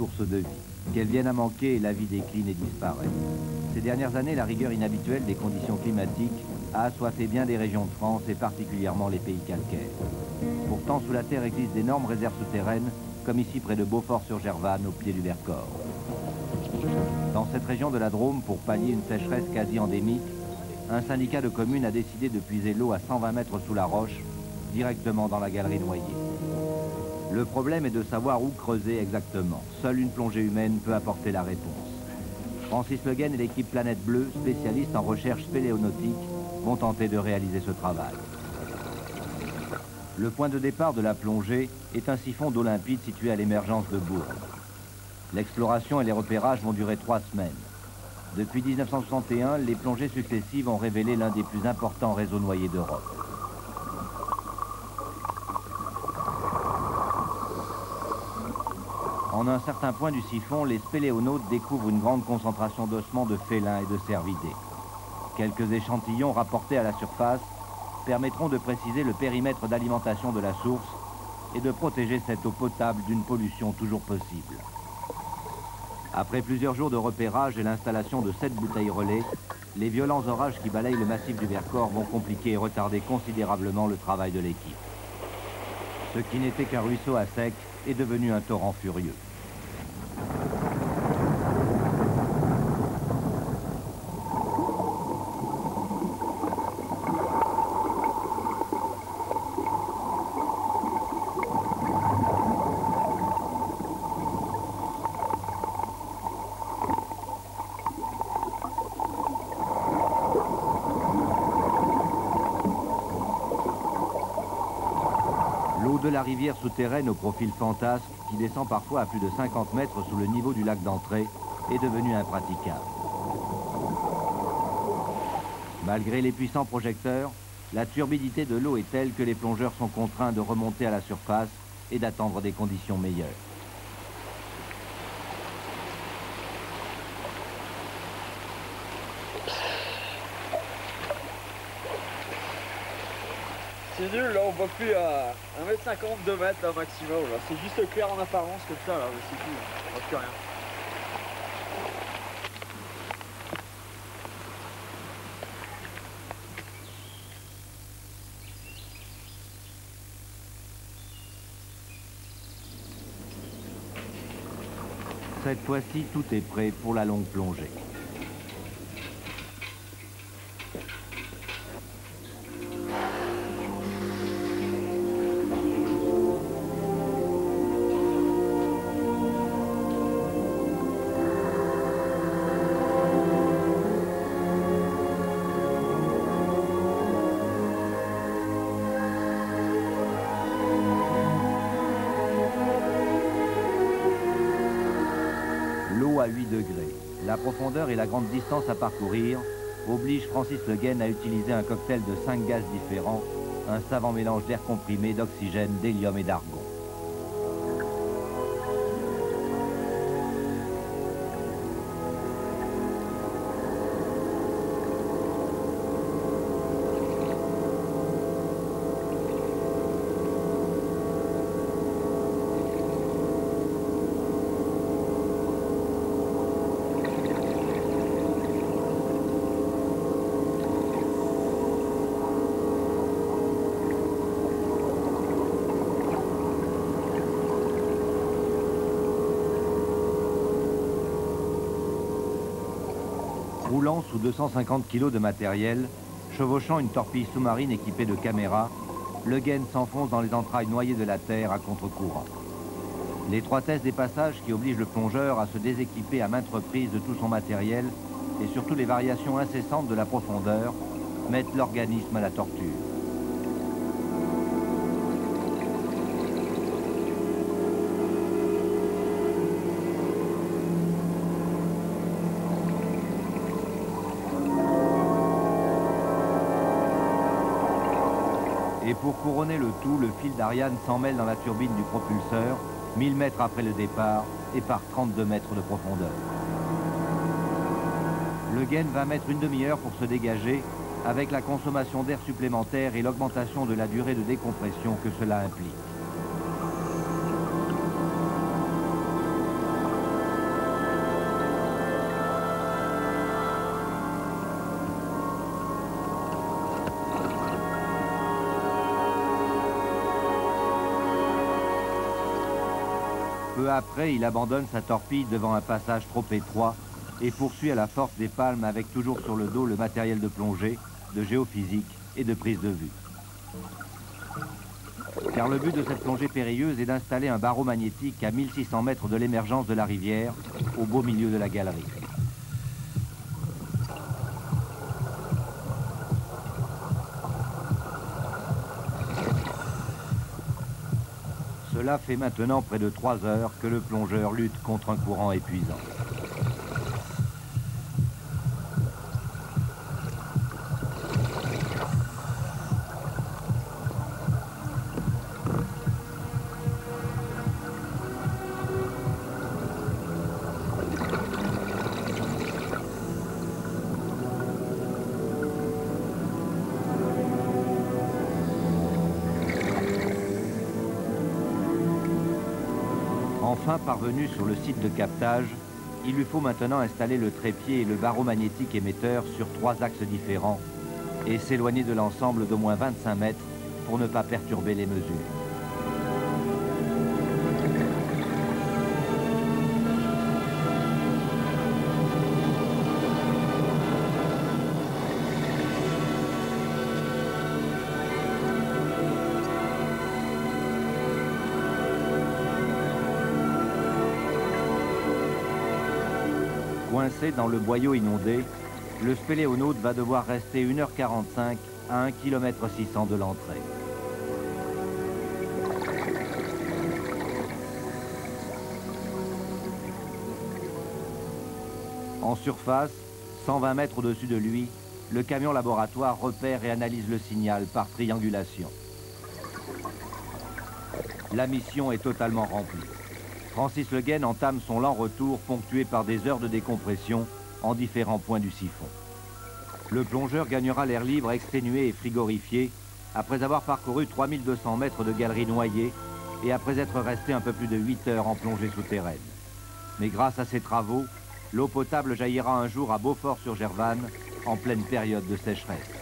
source de vie. Qu'elles viennent à manquer, la vie décline et disparaît. Ces dernières années, la rigueur inhabituelle des conditions climatiques a assoiffé bien des régions de France et particulièrement les pays calcaires. Pourtant, sous la terre existent d'énormes réserves souterraines, comme ici près de Beaufort-sur-Gervanne, au pied du Vercors. Dans cette région de la Drôme, pour pallier une sécheresse quasi endémique, un syndicat de communes a décidé de puiser l'eau à 120 mètres sous la roche, directement dans la galerie noyée. Le problème est de savoir où creuser exactement. Seule une plongée humaine peut apporter la réponse. Francis Le Guen et l'équipe Planète Bleue, spécialistes en recherche spéléonautique, vont tenter de réaliser ce travail. Le point de départ de la plongée est un siphon d'eau limpide situé à l'émergence de Bourg. L'exploration et les repérages vont durer 3 semaines. Depuis 1961, les plongées successives ont révélé l'un des plus importants réseaux noyés d'Europe. En un certain point du siphon, les spéléonautes découvrent une grande concentration d'ossements de félins et de cervidés. Quelques échantillons rapportés à la surface permettront de préciser le périmètre d'alimentation de la source et de protéger cette eau potable d'une pollution toujours possible. Après plusieurs jours de repérage et l'installation de 7 bouteilles relais, les violents orages qui balayent le massif du Vercors vont compliquer et retarder considérablement le travail de l'équipe. Ce qui n'était qu'un ruisseau à sec est devenu un torrent furieux. L'eau de la rivière souterraine au profil fantasque, qui descend parfois à plus de 50 mètres sous le niveau du lac d'entrée, est devenue impraticable. Malgré les puissants projecteurs, la turbidité de l'eau est telle que les plongeurs sont contraints de remonter à la surface et d'attendre des conditions meilleures. C'est nul, là on voit plus à 1,50 m, 2 mètres là, maximum. C'est juste clair en apparence comme ça, là, mais c'est tout. On voit plus rien. Cette fois-ci, tout est prêt pour la longue plongée. L'eau à 8 degrés, la profondeur et la grande distance à parcourir obligent Francis Le Guen à utiliser un cocktail de 5 gaz différents, un savant mélange d'air comprimé, d'oxygène, d'hélium et d'argon. Roulant sous 250 kg de matériel, chevauchant une torpille sous-marine équipée de caméras, Le Guen s'enfonce dans les entrailles noyées de la terre à contre-courant. L'étroitesse des passages qui oblige le plongeur à se déséquiper à maintes reprises de tout son matériel et surtout les variations incessantes de la profondeur mettent l'organisme à la torture. Et pour couronner le tout, le fil d'Ariane s'en mêle dans la turbine du propulseur, 1000 mètres après le départ et par 32 mètres de profondeur. Le Guen va mettre une demi-heure pour se dégager, avec la consommation d'air supplémentaire et l'augmentation de la durée de décompression que cela implique. Peu après, il abandonne sa torpille devant un passage trop étroit et poursuit à la force des palmes avec toujours sur le dos le matériel de plongée, de géophysique et de prise de vue. Car le but de cette plongée périlleuse est d'installer un barreau magnétique à 1600 mètres de l'émergence de la rivière, au beau milieu de la galerie. Cela fait maintenant près de 3 heures que le plongeur lutte contre un courant épuisant. Enfin parvenu sur le site de captage, il lui faut maintenant installer le trépied et le barreau magnétique émetteur sur 3 axes différents et s'éloigner de l'ensemble d'au moins 25 mètres pour ne pas perturber les mesures. Coincé dans le boyau inondé, le spéléonaute va devoir rester 1h45 à 1,6 km de l'entrée. En surface, 120 mètres au-dessus de lui, le camion laboratoire repère et analyse le signal par triangulation. La mission est totalement remplie. Francis Le Guen entame son lent retour ponctué par des heures de décompression en différents points du siphon. Le plongeur gagnera l'air libre exténué et frigorifié après avoir parcouru 3200 mètres de galerie noyée et après être resté un peu plus de 8 heures en plongée souterraine. Mais grâce à ces travaux, l'eau potable jaillira un jour à Beaufort-sur-Gervanne en pleine période de sécheresse.